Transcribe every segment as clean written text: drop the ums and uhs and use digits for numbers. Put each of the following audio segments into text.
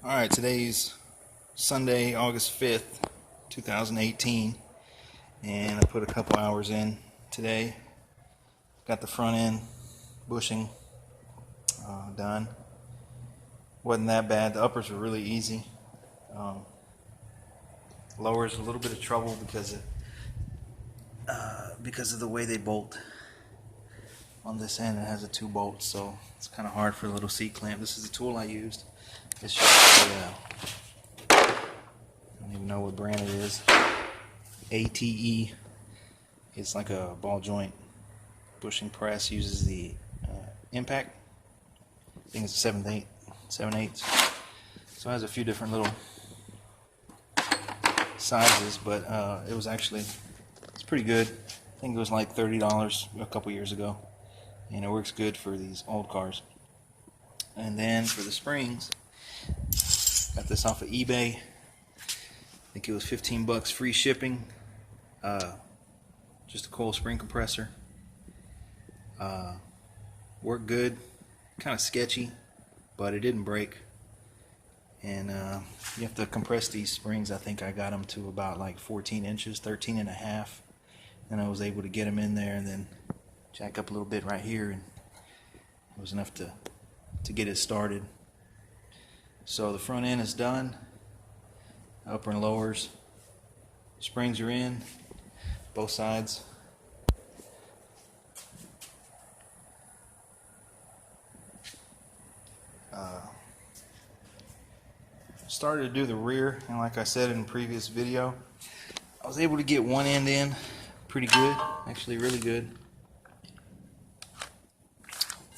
Alright, today's Sunday, August 5th, 2018, and I put a couple hours in today. Got the front end bushing done. Wasn't that bad. The uppers were really easy. Lowers a little bit of trouble because of the way they bolt. On this end it has the two bolts, so it's kind of hard for a little seat clamp. This is the tool I used. It's just I don't even know what brand it is. ATE. It's like a ball joint bushing press. Uses the impact. I think it's a 7/8. So it has a few different little sizes, but it's pretty good. I think it was like $30 a couple years ago, and it works good for these old cars. And then for the springs, got this off of eBay. I think it was 15 bucks free shipping. Just a coil spring compressor. Worked good. Kind of sketchy, but it didn't break. And you have to compress these springs. I think I got them to about like 14 inches, 13 and a half. And I was able to get them in there and then jack up a little bit right here, and it was enough to get it started. So the front end is done. Upper and lowers. Springs are in, both sides. Started to do the rear, and like I said in the previous video, I was able to get one end in pretty good, actually really good.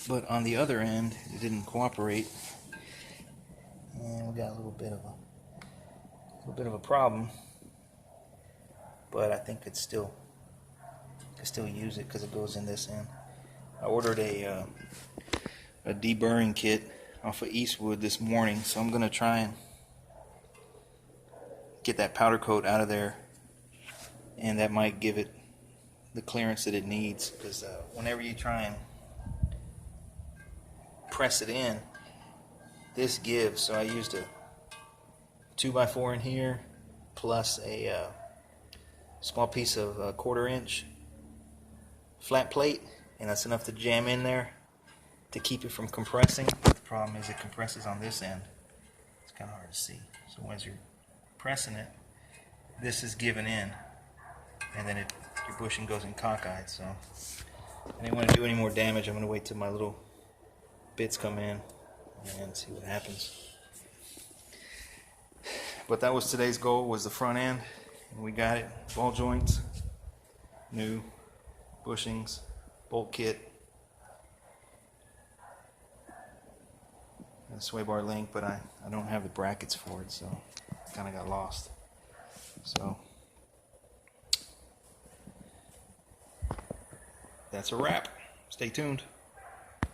But on the other end, it didn't cooperate, and we got a little bit of a problem. But I think I can still use it because it goes in this end. I ordered a deburring kit off of Eastwood this morning, so I'm gonna try and get that powder coat out of there, and that might give it the clearance that it needs, because whenever you try and press it in, this gives. So I used a 2x4 in here plus a small piece of 1/4 inch flat plate, and that's enough to jam in there to keep it from compressing. The problem is it compresses on this end. It's kind of hard to see. So as you're pressing it, this is giving in, and then your bushing goes in cockeyed. So I didn't want to do any more damage. I'm going to wait till my little bits come in and see what happens. But that was today's goal, was the front end, and we got it. Ball joints, new bushings, bolt kit, and a sway bar link, but I don't have the brackets for it, so I kind of got lost. So that's a wrap. Stay tuned.